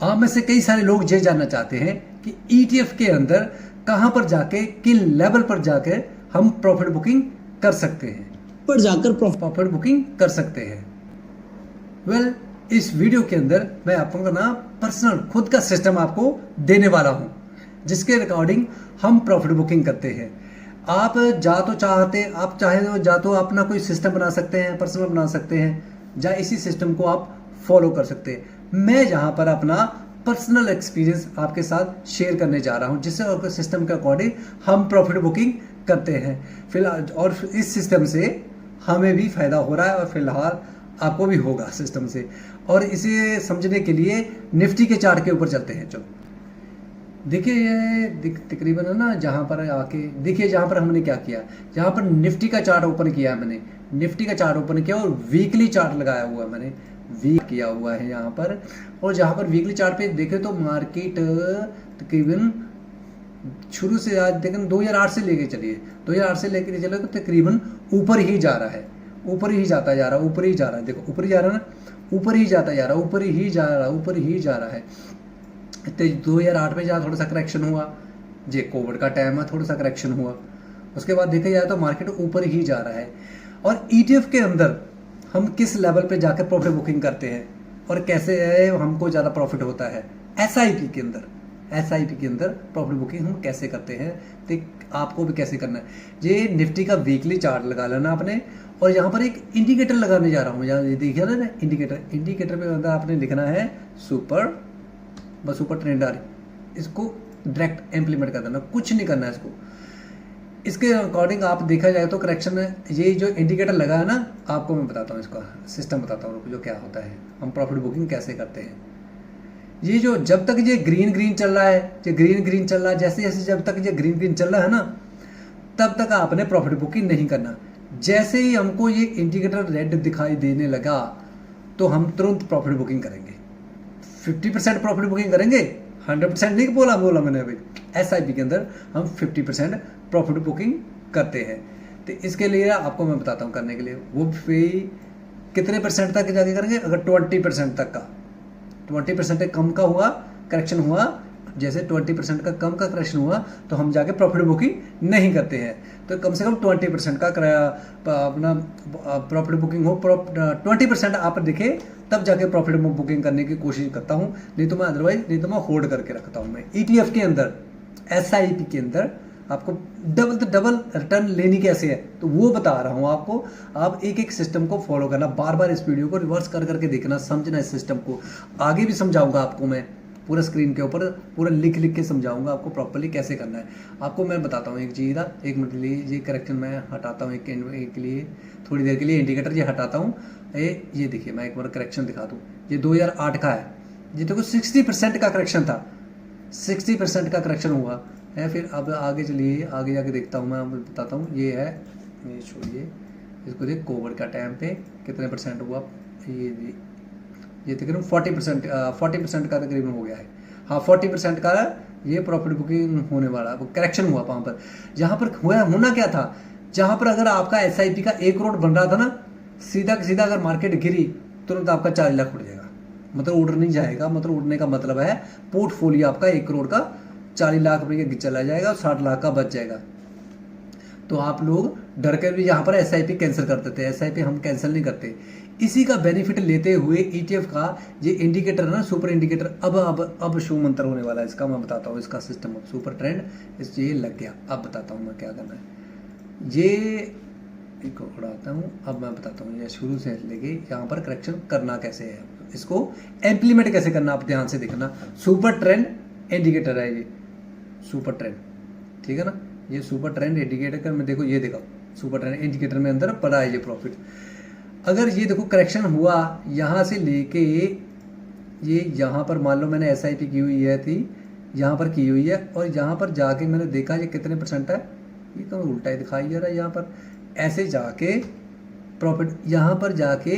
आप में से कई सारे लोग ये जानना चाहते हैं कि ETF के अंदर कहां पर जाके, किन लेवल पर जाके हम प्रॉफिट बुकिंग कर सकते हैं, प्रॉफिट बुकिंग कर सकते हैं। वेल, इस वीडियो के अंदर मैं आपको ना पर्सनल खुद का सिस्टम आपको देने वाला हूं, जिसके रिकॉर्डिंग हम प्रॉफिट बुकिंग करते हैं। आप चाहे तो अपना कोई सिस्टम बना सकते हैं, पर्सनल बना सकते हैं, या इसी सिस्टम को आप फॉलो कर सकते हैं। मैं जहां पर अपना पर्सनल एक्सपीरियंस आपके साथ शेयर करने जा रहा हूं, जिससे सिस्टम के अकॉर्डिंग हम प्रॉफिट बुकिंग करते हैं फिलहाल, और इस सिस्टम से हमें भी फायदा हो रहा है और फिलहाल आपको भी होगा सिस्टम से। और इसे समझने के लिए निफ्टी के चार्ट के ऊपर चलते हैं। चलो देखिए, ये तकरीबन है ना, जहाँ पर आके देखिए, जहाँ पर हमने क्या किया, जहाँ पर निफ्टी का चार्ट ओपन किया है, मैंने निफ्टी का चार्ट ओपन किया और वीकली चार्ट लगाया हुआ है, मैंने वीक किया हुआ है यहाँ पर। और जहाँ पर वीकली चार्ट पे देखे तो मार्केट तकरीबन शुरू से आज देखें 2008 से लेके चलिए, 2008 से लेके चले तो तकरीबन ऊपर ही जा रहा है, ऊपर ही जाता जा रहा है, ऊपर ही जा रहा है। देखो ऊपर ही जा रहा है ना, ऊपर ही जाता जा रहा है, ऊपर ही जा रहा है, ऊपर ही जा रहा है। तो 2008 में जहाँ थोड़ा सा करेक्शन हुआ, जे कोविड का टाइम है, थोड़ा सा करेक्शन हुआ, उसके बाद देखा जाए तो मार्केट ऊपर ही जा रहा है। और ETF के अंदर हम किस लेवल पे जाकर प्रॉफिट बुकिंग करते हैं और कैसे हमको ज़्यादा प्रॉफिट होता है, SIP के अंदर प्रॉफिट बुकिंग हम कैसे करते हैं, तो आपको भी कैसे करना है। ये निफ्टी का वीकली चार्ट लगा लेना आपने, और यहाँ पर एक इंडिकेटर लगाने जा रहा हूँ, यहाँ देखिए ना इंडिकेटर पे अंदर आपने लिखना है सुपर ट्रेंड आ रही, इसको डायरेक्ट इम्प्लीमेंट कर देना, कुछ नहीं करना है इसको। इसके अकॉर्डिंग आप देखा जाए तो करेक्शन में ये जो इंडिकेटर लगा है ना, आपको मैं बताता हूँ, इसका सिस्टम बताता हूँ जो क्या होता है, हम प्रॉफिट बुकिंग कैसे करते हैं। ये जो जब तक ये ग्रीन चल रहा है, ये ग्रीन चल रहा है, जैसे जब तक ये ग्रीन चल रहा है ना, तब तक आपने प्रॉफिट बुकिंग नहीं करना। जैसे ही हमको ये इंडिकेटर रेड दिखाई देने लगा तो हम तुरंत प्रॉफिट बुकिंग करेंगे, 50% प्रॉफिट बुकिंग करेंगे, 100% नहीं बोला मैंने अभी। SIP के अंदर हम 50% प्रॉफिट बुकिंग करते हैं। तो इसके लिए आपको मैं बताता हूँ करने के लिए, वो भी कितने परसेंट तक जाके करेंगे। अगर 20% तक का, 20% कम का हुआ, करेक्शन हुआ, जैसे 20% का कम का करेक्शन हुआ, तो हम जाके प्रॉफिट बुकिंग नहीं करते हैं। तो कम से कम 20% का अपना प्रॉफिट बुकिंग हो, 20% आप देखे तब जाके प्रॉफिट बुकिंग करने की कोशिश करता हूं, नहीं तो मैं होल्ड करके रखता हूं। मैं ETF के अंदर, SIP के अंदर आपको डबल रिटर्न लेनी कैसे है, तो वो बता रहा हूं आपको। आप एक सिस्टम को फॉलो करना, बार बार इस वीडियो को रिवर्स करके देखना, समझना इस सिस्टम को। आगे भी समझाऊंगा आपको, मैं पूरा स्क्रीन के ऊपर पूरा लिख के समझाऊंगा आपको प्रॉपर्ली कैसे करना है। आपको मैं बताता हूँ एक चीज़, एक मिनट के लिए ये करेक्शन मैं हटाता हूँ, एक के लिए थोड़ी देर के लिए इंडिकेटर ये हटाता हूँ। ये देखिए, मैं एक बार करेक्शन दिखा दूँ, ये 2008 का है, ये देखो 60% का करेक्शन था, 60% का करेक्शन हुआ है। फिर अब आगे चलिए, आगे जाके देखता हूँ, मैं बताता हूँ। ये है, ये छोड़िए इसको, देख कोविड का टाइम पे कितने परसेंट हुआ, ये तकरीबन 40% का तकरीबन हो गया है। हाँ, 40% का ये प्रॉफिट बुकिंग होने वाला, करेक्शन हुआ वहाँ पर। जहाँ पर होना क्या था, जहाँ पर अगर आपका SIP का 1 करोड़ बन रहा था ना, सीधा अगर मार्केट गिरी तुरंत आपका 40 लाख उड़ जाएगा, मतलब उड़ नहीं जाएगा। मतलब उड़ने का मतलब है पोर्टफोलियो आपका 1 करोड़ का 40 लाख रुपये का चला जाएगा और 60 लाख का बच जाएगा। तो आप लोग डर कर भी यहाँ पर SIP कैंसिल कर देते हैं, SIP हम कैंसिल नहीं करते। इसी का बेनिफिट लेते हुए ETF का ये इंडिकेटर है ना, सुपर इंडिकेटर, अब शो मंत्र होने वाला है इसका। मैं बताता हूँ इसका सिस्टम। अब सुपर ट्रेंड इस ये लग गया, अब बताता हूँ मैं क्या करना है। ये इसको उड़ाता हूँ, अब मैं बताता हूँ ये शुरू से लेके यहाँ पर करेक्शन करना कैसे है, इसको इम्प्लीमेंट कैसे करना, आप ध्यान से देखना। सुपर ट्रेंड इंडिकेटर है ये, सुपर ट्रेंड, ठीक है ना। ये सुपर ट्रेंड इंडिकेटर में देखो, ये देखो सुपर ट्रेंड इंडिकेटर में अंदर पड़ा है ये प्रॉफिट। अगर ये देखो करेक्शन हुआ यहाँ से लेके ये यहाँ पर, मान लो मैंने SIP की हुई है थी, यहाँ पर की हुई है, और यहाँ पर जाके मैंने देखा ये कितने परसेंट है, ये तो उल्टा ही दिखाई दे रहा है। यहाँ पर ऐसे जाके प्रॉफिट, यहाँ पर जाके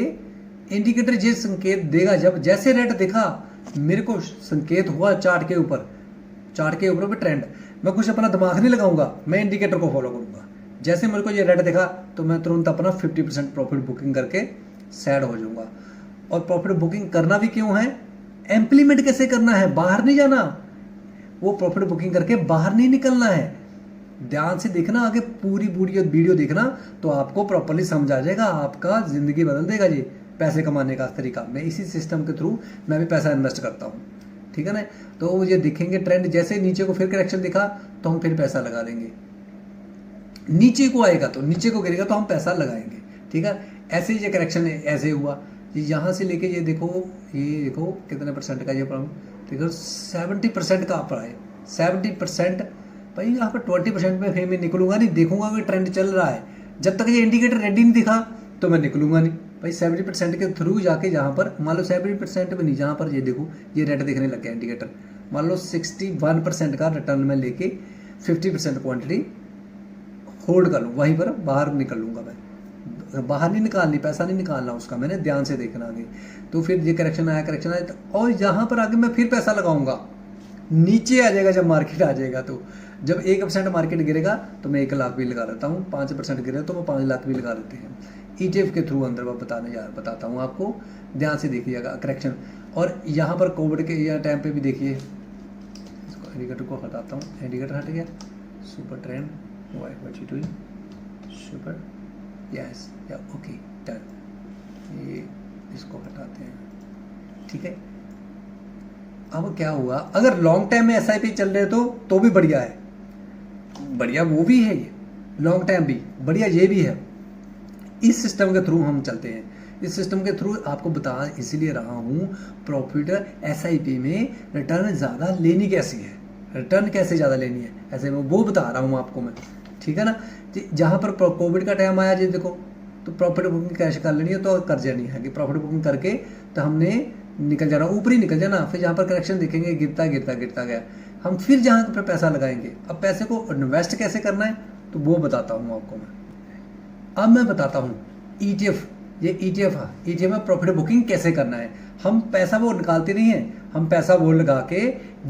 इंडिकेटर ये संकेत देगा, जब जैसे रेट दिखा मेरे को संकेत हुआ चार्ट के ऊपर भी ट्रेंड, मैं कुछ अपना दिमाग नहीं लगाऊंगा, मैं इंडिकेटर को फॉलो करूंगा। जैसे मेरे को ये रेट दिखा तो मैं तुरंत अपना 50% प्रॉफिट बुकिंग करके सैड हो जाऊंगा। और प्रॉफिट बुकिंग करना भी क्यों है, इम्प्लीमेंट कैसे करना है, बाहर नहीं जाना, वो प्रॉफिट बुकिंग करके बाहर नहीं निकलना है। ध्यान से देखना, आगे पूरी वीडियो देखना तो आपको प्रॉपर्ली समझ आ जाएगा, आपका जिंदगी बदल देगा जी पैसे कमाने का तरीका। मैं इसी सिस्टम के थ्रू मैं भी पैसा इन्वेस्ट करता हूँ, ठीक है ना। तो ये दिखेंगे ट्रेंड, जैसे नीचे को फिर करेक्शन दिखा तो हम फिर पैसा लगा देंगे, नीचे को आएगा तो नीचे को गिरेगा तो हम पैसा लगाएंगे, ठीक है। ऐसे ही ये करेक्शन ऐसे हुआ, यहाँ से लेके ये देखो कितने परसेंट का ये प्रॉब्लम देखो 70% का आप आए 70%। भाई यहाँ पर 20% में फिर मैं निकलूंगा नहीं, देखूंगा कि ट्रेंड चल रहा है, जब तक ये इंडिकेटर रेडी नहीं दिखा तो मैं निकलूंगा नहीं। भाई 70% के थ्रू जाके जहाँ पर मान लो 70% में नहीं, जहाँ पर ये देखो ये रेड दिखने लग गया इंडिकेटर, मान लो 61% का रिटर्न में लेके 50% क्वांटिटी होल्ड कर लूँ, वहीं पर बाहर निकल लूँगा। मैं बाहर नहीं निकालनी, पैसा नहीं निकालना उसका, मैंने ध्यान से देखना आगे। तो फिर ये करेक्शन आया तो, और यहाँ पर आगे मैं फिर पैसा लगाऊंगा, नीचे आ जाएगा जब मार्केट आ जाएगा। तो जब 1% मार्केट गिरेगा तो मैं 1 लाख भी लगा देता हूँ, 5% गिरे तो मैं 5 लाख भी लगा देते हैं ETF के थ्रू अंदर। मैं बताता हूँ आपको, ध्यान से देखिएगा करेक्शन। और यहाँ पर कोविड के या टाइम पे भी देखिए, इसको इंडिकेटर को हटाता हूँ, इंडिकेटर हट गया, सुपर ट्रेंड सुपर यस या ओके डन, ये इसको हटाते हैं, ठीक है। अब क्या हुआ, अगर लॉन्ग टाइम में SIP चल रहे तो भी बढ़िया है, बढ़िया वो भी है, ये लॉन्ग टाइम भी बढ़िया, ये भी है। इस सिस्टम के थ्रू हम चलते हैं, इस सिस्टम के थ्रू आपको बता इसलिए रहा हूँ, प्रॉफिट SIP में रिटर्न ज़्यादा लेनी कैसी है, रिटर्न कैसे ज़्यादा लेनी है, ऐसे में वो बता रहा हूँ आपको मैं, ठीक है ना। जहाँ पर कोविड का टाइम आया जी देखो, तो प्रॉफिट बुकिंग कैश कर लेनी है तो कर जानी है कि प्रॉफिट बुकिंग करके तो हमने निकल जाना, ऊपर ही निकल जाना। फिर जहाँ पर करेक्शन देखेंगे गिरता गया, हम फिर जहाँ पर पैसा लगाएंगे। अब पैसे को इन्वेस्ट कैसे करना है तो वो बताता हूँ आपको मैं। अब मैं बताता हूँ ETF, ये ETF में प्रॉफिट बुकिंग कैसे करना है। हम पैसा वो निकालते नहीं है, हम पैसा वो लगा के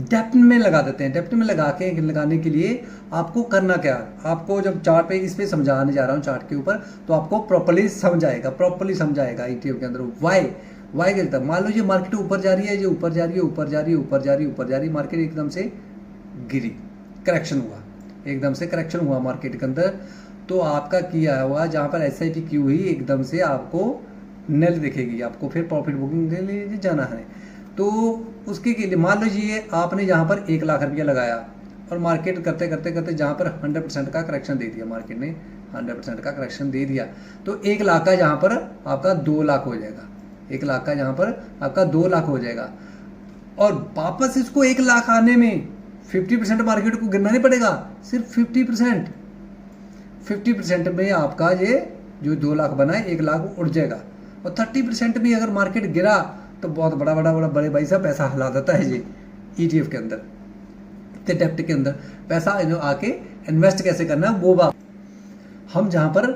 डेप्थ में लगा देते हैं। डेप्थ में लगाने के लिए आपको करना क्या, आपको जब चार्ट पे इस पे समझाने जा रहा हूँ चार्ट के ऊपर, तो आपको प्रॉपर्ली समझाएगा ETF के अंदर वाई के तक। मान लो ये मार्केट ऊपर जा रही है, ये ऊपर जा रही, मार्केट एकदम से गिरी, करेक्शन हुआ, एकदम से करेक्शन हुआ मार्केट के अंदर, तो आपका किया हुआ जहाँ पर SIP की हुई एकदम से आपको नल दिखेगी, आपको फिर प्रॉफिट बुकिंग के लिए जाना है। तो उसके लिए मान लीजिए आपने यहाँ पर 1 लाख रुपया लगाया और मार्केट करते जहाँ पर 100% का करेक्शन दे दिया, मार्केट ने 100% का करेक्शन दे दिया, तो 1 लाख का जहाँ पर आपका 2 लाख हो जाएगा, 1 लाख का जहाँ पर आपका 2 लाख हो जाएगा। और वापस इसको 1 लाख आने में 50% मार्केट को गिरना नहीं पड़ेगा, सिर्फ 50% में आपका ये जो 2 लाख बना है 1 लाख उड़ जाएगा। और 30% भी अगर मार्केट गिरा तो बहुत बड़े भाई साहब पैसा हिला देता है ये ETF के अंदर, तो डेप्ट के अंदर पैसा आके इन्वेस्ट कैसे करना है वो बात। हम जहाँ पर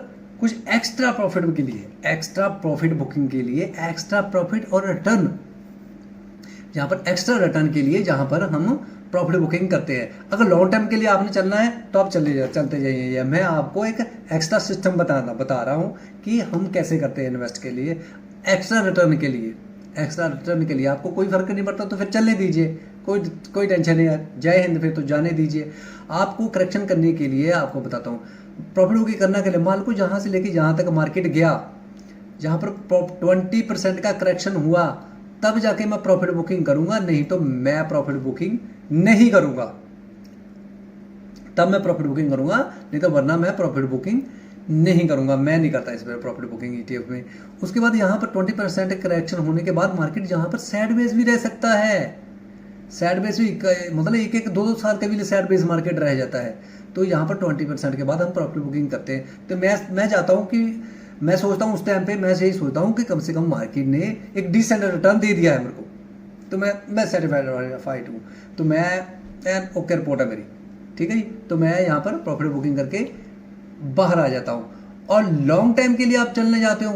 कुछ एक्स्ट्रा प्रॉफिट के लिए, एक्स्ट्रा प्रॉफिट बुकिंग के लिए, एक्स्ट्रा प्रॉफिट और रिटर्न, जहाँ पर एक्स्ट्रा रिटर्न के लिए जहाँ पर हम प्रॉफिट बुकिंग करते हैं। अगर लॉन्ग टर्म के लिए आपने चलना है तो आप चलते जाइए। मैं आपको एक एक्स्ट्रा सिस्टम बता रहा हूँ कि हम कैसे करते हैं इन्वेस्ट के लिए, एक्स्ट्रा रिटर्न के लिए। एक्स्ट्रा रिटर्न के लिए आपको कोई फर्क नहीं पड़ता तो फिर चलने दीजिए, कोई टेंशन नहीं है, जय हिंद, फिर तो जाने दीजिए। आपको करेक्शन करने के लिए आपको बताता हूँ, प्रॉफिट बुकिंग करने के लिए माल को जहाँ से लेके जहाँ तक मार्केट गया, जहाँ पर 20% का करेक्शन हुआ तब जाके मैं प्रॉफिट बुकिंग करूंगा, नहीं तो मैं प्रॉफिट बुकिंग नहीं करूंगा। तब मैं प्रॉफिट बुकिंग करूंगा, नहीं तो वरना मैं प्रॉफिट बुकिंग नहीं करूंगा। मैं नहीं करता इस पर प्रॉफिट बुकिंग ETF में। उसके बाद यहाँ पर 20% करेक्शन होने के बाद मार्केट जहाँ पर सैडवेज भी रह सकता है, सैडवेज भी मतलब 1-2 साल के भी सैड बेस मार्केट रह जाता है। तो यहाँ पर 20% के बाद हम प्रॉफिट बुकिंग करते हैं। तो मैं चाहता हूँ कि मैं सोचता हूँ उस टाइम पे मैं यही सोचता हूँ कि कम से कम मार्केट ने एक डिसेंट रिटर्न दे दिया है मेरे को, तो मैं सेटिस्फाइड हूँ, तो मैं ओके रिपोर्ट है मेरी, ठीक है जी। तो मैं यहाँ पर प्रॉफिट बुकिंग करके बाहर आ जाता हूँ। और लॉन्ग टाइम के लिए आप चलने जाते हो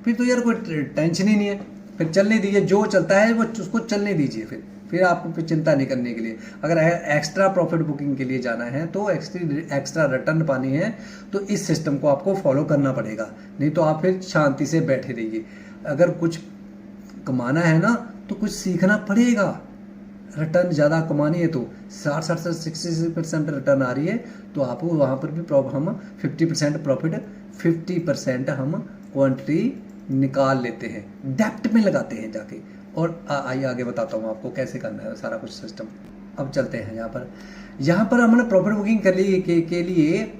फिर तो यार कोई टेंशन ही नहीं है, फिर चलने दीजिए, जो चलता है वो उसको चलने दीजिए, फिर आपको फिर चिंता नहीं करने के लिए। अगर एक्स्ट्रा प्रॉफिट बुकिंग के लिए जाना है तो एक्स्ट्रा रिटर्न पानी है तो इस सिस्टम को आपको फॉलो करना पड़ेगा, नहीं तो आप फिर शांति से बैठे रहिए। अगर कुछ कमाना है ना तो कुछ सीखना पड़ेगा। रिटर्न ज़्यादा कमानी है तो 60 से 66% रिटर्न आ रही है, तो आपको वहाँ पर भी हम 50% प्रॉफिट, 50% हम क्वांटिटी निकाल लेते हैं, डेप्थ में लगाते हैं जाके। और आइए आगे बताता हूँ आपको कैसे करना है सारा कुछ सिस्टम। अब चलते हैं यहाँ पर हमने प्रॉफिट बुकिंग कर ली के लिए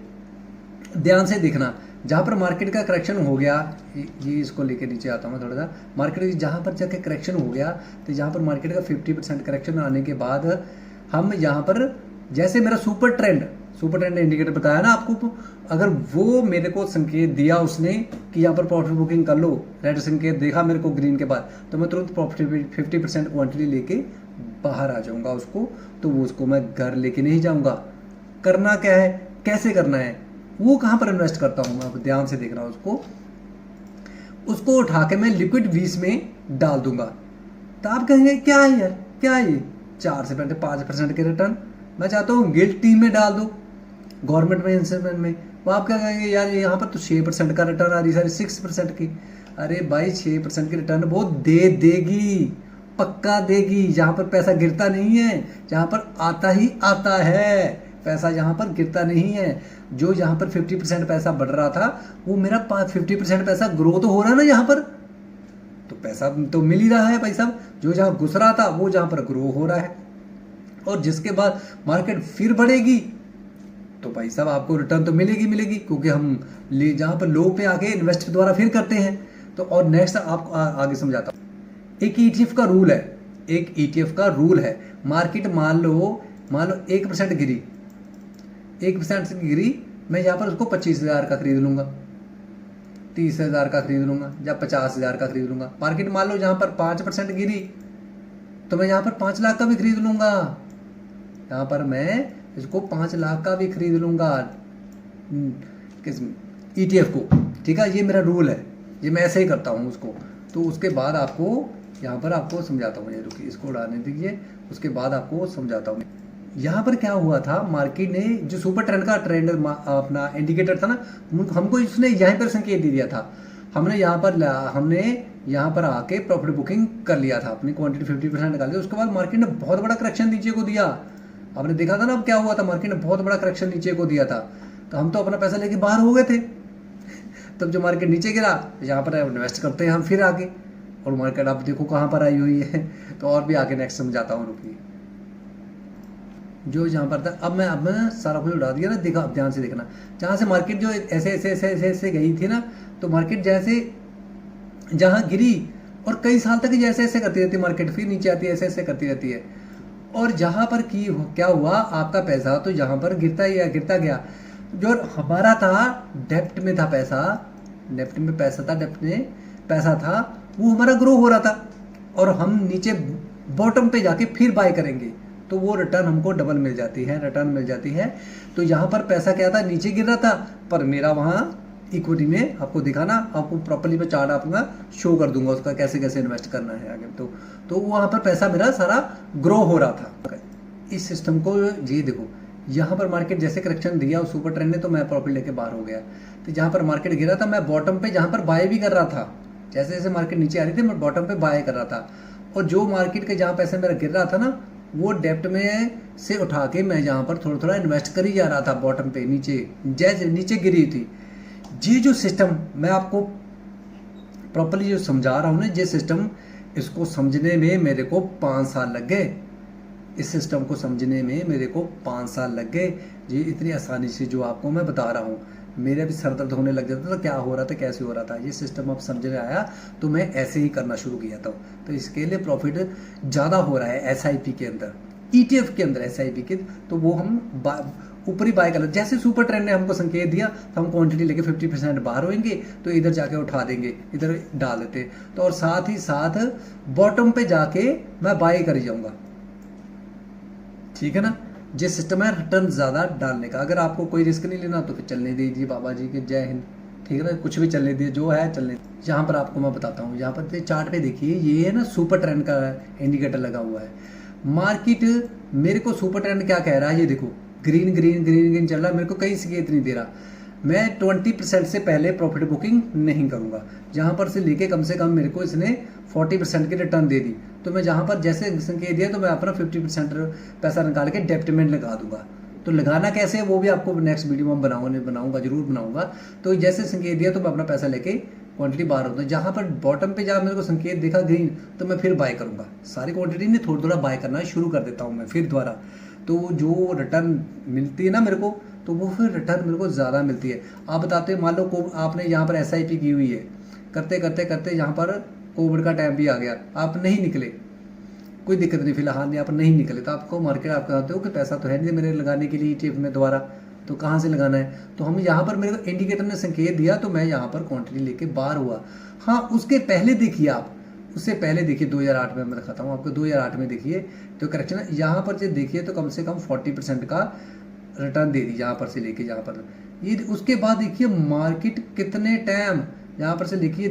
ध्यान से देखना। जहाँ पर मार्केट का करेक्शन हो गया, ये इसको लेके नीचे आता हूँ मैं थोड़ा सा। मार्केट जहाँ पर जाके करेक्शन हो गया, तो जहाँ पर मार्केट का 50% करेक्शन आने के बाद हम यहाँ पर, जैसे मेरा सुपर ट्रेंड इंडिकेटर बताया ना आपको, अगर वो मेरे को संकेत दिया उसने कि यहाँ पर प्रॉफिट बुकिंग कर लो, रेड संकेत देखा मेरे को ग्रीन के बाद, तो मैं तुरंत प्रॉफिट 50% क्वांटिटी लेके बाहर आ जाऊँगा उसको। तो वो उसको मैं घर लेके नहीं जाऊँगा। करना क्या है, कैसे करना है, वो कहाँ पर इन्वेस्ट करता हूँ मैं, ध्यान से देखना। उसको उठा के मैं लिक्विड 20 में डाल दूंगा। तो आप कहेंगे क्या है यार, क्या है ये 4 से 5% के रिटर्न, मैं चाहता हूँ गिल्ड टीम में डाल दो, गवर्नमेंट में, इंस्ट्रूमेंट में। वो आप क्या कहेंगे यार यहाँ पर तो 6% का रिटर्न आ रही है, 6% की। अरे भाई 6% की रिटर्न वो दे देगी, पक्का देगी। यहाँ पर पैसा गिरता नहीं है, यहाँ पर आता ही आता है पैसा, यहाँ पर गिरता नहीं है। जो यहाँ पर 50% पैसा बढ़ रहा था, वो मेरा 50% पैसा ग्रो तो हो रहा है ना यहाँ पर, तो पैसा तो मिल ही रहा है भाई साहब। जो जहाँ घुस रहा था वो जहाँ पर ग्रो हो रहा है, और जिसके बाद मार्केट फिर बढ़ेगी तो भाई साहब आपको रिटर्न तो मिलेगी, क्योंकि हम जहाँ पर लो पे आके इन्वेस्ट द्वारा फिर करते हैं। तो और नेक्स्ट आपको आगे समझाता हूँ। एक ETF का रूल है, एक ETF का रूल है। मार्केट मान लो 1% गिरी, 1% से गिरी, मैं यहाँ पर उसको 25,000 का खरीद लूंगा, 30,000 का खरीद लूंगा, या 50,000 का खरीद लूंगा। मार्केट मान लो जहाँ पर 5% गिरी, तो मैं यहाँ पर 5 लाख का भी खरीद लूंगा, यहाँ पर मैं इसको 5 लाख का भी खरीद लूंगा किस ETF को। ठीक है, ये मेरा रूल है, ये मैं ऐसे ही करता हूँ उसको। तो उसके बाद आपको यहाँ पर आपको समझाता हूँ, ये रुकिए इसको उड़ाने दीजिए, उसके बाद आपको समझाता हूँ। यहाँ पर क्या हुआ था, मार्केट ने जो सुपर ट्रेंड का अपना इंडिकेटर था ना, हमको इसने यहीं पर संकेत दे दिया था। हमने यहाँ पर आके प्रॉफिट बुकिंग कर लिया था, अपनी क्वांटिटी 50% निकाल दी। उसके बाद मार्केट ने बहुत बड़ा करेक्शन नीचे को दिया। आपने देखा था ना अब क्या हुआ था, मार्केट ने बहुत बड़ा करेक्शन नीचे को दिया था, तो हम तो अपना पैसा लेके बाहर हो गए थे। तब जो मार्केट नीचे गिरा, यहाँ पर इन्वेस्ट करते हैं हम फिर आगे, और मार्केट आप देखो कहाँ पर आई हुई है। तो और भी आगे नेक्स्ट समझाता हूँ, रुकिए। जो जहाँ पर था, अब मैं सारा कुछ उड़ा दिया ना, देखा अब ध्यान से देखना। जहाँ से मार्केट जो ऐसे गई थी ना, तो मार्केट जैसे जहाँ गिरी और कई साल तक जैसे ऐसे करती रहती है मार्केट, फिर नीचे आती है, ऐसे करती रहती है। और जहाँ पर क्या हुआ, आपका पैसा तो जहाँ पर गिरता गया। जो हमारा था डेप्ट में था पैसा, डेप्ट में पैसा था, वो हमारा ग्रो हो रहा था, और हम नीचे बॉटम पे जाके फिर बाय करेंगे तो वो रिटर्न हमको डबल मिल जाती है। तो यहाँ पर पैसा क्या था, नीचे गिर रहा था, पर मेरा वहाँ इक्विटी में आपको दिखाना, आपको प्रॉपर्ली में चार्ट आपका शो कर दूंगा उसका कैसे कैसे इन्वेस्ट करना है आगे। तो वहाँ पर पैसा मेरा सारा ग्रो हो रहा था। इस सिस्टम को ये देखो, यहाँ पर मार्केट जैसे करेक्शन दिया उस सुपर ट्रेंड ने, तो मैं प्रॉफिट लेके बाहर हो गया। तो जहाँ पर मार्केट गिरा था, मैं बॉटम पे जहाँ पर बाय भी कर रहा था, जैसे जैसे मार्केट नीचे आ रही थी मैं बॉटम पे बाय कर रहा था। और जो मार्केट के जहाँ पैसा मेरा गिर रहा था ना, वो डेप्ट में से उठा के मैं जहाँ पर थोड़ा थोड़ा इन्वेस्ट कर ही जा रहा था बॉटम पे, नीचे जैसे नीचे गिरी थी। ये जो सिस्टम मैं आपको प्रॉपर्ली जो समझा रहा हूँ ना, ये सिस्टम, इसको समझने में मेरे को 5 साल लग गए। इस सिस्टम को समझने में मेरे को 5 साल लग गए। ये इतनी आसानी से जो आपको मैं बता रहा हूँ, मेरे भी सर दर्द होने लग जाता था, क्या हो रहा था, कैसे हो रहा था। ये सिस्टम अब समझ में आया तो मैं ऐसे ही करना शुरू किया था। तो इसके लिए प्रॉफिट ज़्यादा हो रहा है SIP के अंदर, ETF के अंदर SIP के, तो वो हम ऊपरी बाय कर। जैसे सुपर ट्रेंड ने हमको संकेत दिया, तो हम क्वांटिटी लेके 50% बाहर होंगे, तो इधर जाके उठा देंगे, इधर डाल देते। तो और साथ ही साथ बॉटम पे जाके मैं बाय कर जाऊंगा। ठीक है ना, ये सिस्टम है रिटर्न ज़्यादा डालने का। अगर आपको कोई रिस्क नहीं लेना तो फिर चलने दीजिए, बाबा जी के जय हिंद। ठीक है ना, कुछ भी चलने दीजिए, जो है चलने। यहाँ पर आपको मैं बताता हूँ, यहाँ पर चार्ट पे देखिए, ये है ना सुपर ट्रेंड का इंडिकेटर लगा हुआ है। मार्केट मेरे को सुपर ट्रेंड क्या कह रहा है, ये देखो, ग्रीन ग्रीन ग्रीन ग्रीन चल रहा है, मेरे को कहीं संकेत नहीं दे रहा। मैं 20% से पहले प्रॉफिट बुकिंग नहीं करूंगा। जहां पर से लेके कम से कम मेरे को इसने 40% की रिटर्न दे दी, तो मैं जहां पर जैसे संकेत दिया तो मैं अपना 50% पैसा निकाल के डेप्ट में लगा दूंगा। तो लगाना कैसे है वो भी आपको नेक्स्ट वीडियो में बनाऊंगा जरूर बनाऊंगा। तो जैसे संकेत दिया तो मैं अपना पैसा लेके क्वांटिटी बाहर होता है। जहां पर बॉटम पे जहाँ मेरे को संकेत देखा ग्रीन, तो मैं फिर बाय करूंगा। सारी क्वांटिटी नहीं, थोड़ा थोड़ा बाय करना शुरू कर देता हूँ मैं फिर दोबारा। तो जो रिटर्न मिलती है ना मेरे को, तो वो फिर रिटर्न मेरे को ज़्यादा मिलती है। आप बताते हैं, मान लो को आपने यहाँ पर SIP की हुई है, करते करते करते यहाँ पर कोविड का टाइम भी आ गया, आप नहीं निकले, कोई दिक्कत नहीं, फिलहाल नहीं आप नहीं निकले, तो आपको मार्केट आप कहते हो कि पैसा तो है नहीं मेरे लगाने के लिए ETF में दोबारा, तो कहाँ से लगाना है। तो हम यहाँ पर मेरे को इंडिकेटर ने संकेत दिया, तो मैं यहाँ पर क्वांटिटी लेके बाहर हुआ। हाँ, उसके पहले देखिए आप, उससे पहले देखिए 2008 में मैं दिखाता हूँ आपको। 2008 में देखिए तो करेक्शन यहाँ पर जो देखिए तो कम से कम 40% का रिटर्न दे दी यहाँ पर से लेके जहाँ पर ये। उसके बाद देखिए मार्केट कितने टाइम यहाँ पर से देखिए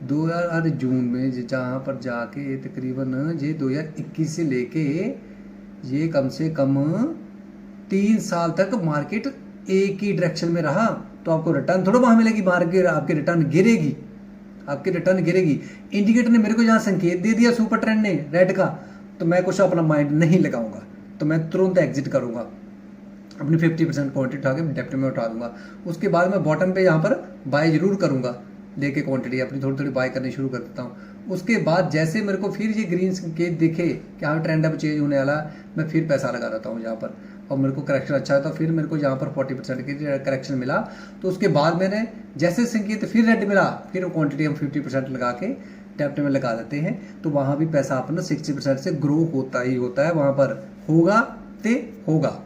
2008 जून में जहाँ पर जाके तकरीबन ये 2021 से लेके ये कम से कम 3 साल तक मार्केट एक ही डायरेक्शन में रहा। तो आपको रिटर्न थोड़ा वहाँ मिलेगी, मार्केट आपकी रिटर्न गिरेगी, आपकी रिटर्न गिरेगी। इंडिकेटर ने मेरे को जहाँ संकेत दे दिया सुपर ट्रेंड ने रेड का, तो मैं कुछ अपना माइंड नहीं लगाऊंगा, तो मैं तुरंत एग्जिट करूंगा, अपनी 50% क्वांटिटी उठा के डेप्ट में उठा दूंगा। उसके बाद मैं बॉटम पे यहाँ पर बाय जरूर करूंगा, लेके क्वांटिटी अपनी थोड़ी थोड़ी बाय करनी शुरू कर देता हूँ। उसके बाद जैसे मेरे को फिर ये ग्रीन संकेत दिखे कि हाँ ट्रेंड अब चेंज होने वाला, मैं फिर पैसा लगा देता हूँ यहाँ पर, और मेरे को करेक्शन अच्छा है तो फिर मेरे को यहाँ पर 40% की करेक्शन मिला। तो उसके बाद मैंने जैसे संकेत फिर रेड मिला, फिर क्वांटिटी हम 50% लगा के डेप्ट में लगा देते हैं। तो वहाँ भी पैसा अपना 60% से ग्रो होता ही होता है, वहाँ पर होगा।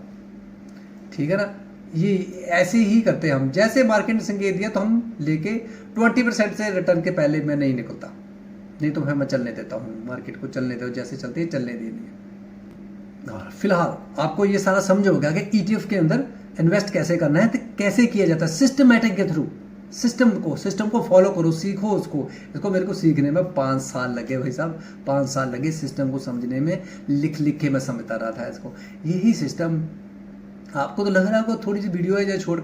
ठीक है ना, ये ऐसे ही करते हैं हम। जैसे मार्केट ने संकेत दिया तो हम लेके 20% से रिटर्न के पहले मैं नहीं निकलता, नहीं तो मैं चलने देता हूँ, मार्केट को चलने दो, जैसे चलती है चलने देनी है। फिलहाल आपको ये सारा समझ हो गया कि ETF के अंदर इन्वेस्ट कैसे करना है, तो कैसे किया जाता है सिस्टमैटिक के थ्रू। सिस्टम को फॉलो करो, सीखो इसको मेरे को सीखने में 5 साल लगे भाई साहब, 5 साल लगे सिस्टम को समझने में। लिख के मैं समझता रहा था इसको। यही सिस्टम आपको तो लग रहा है, आपको थोड़ी सी वीडियो है जो छोड़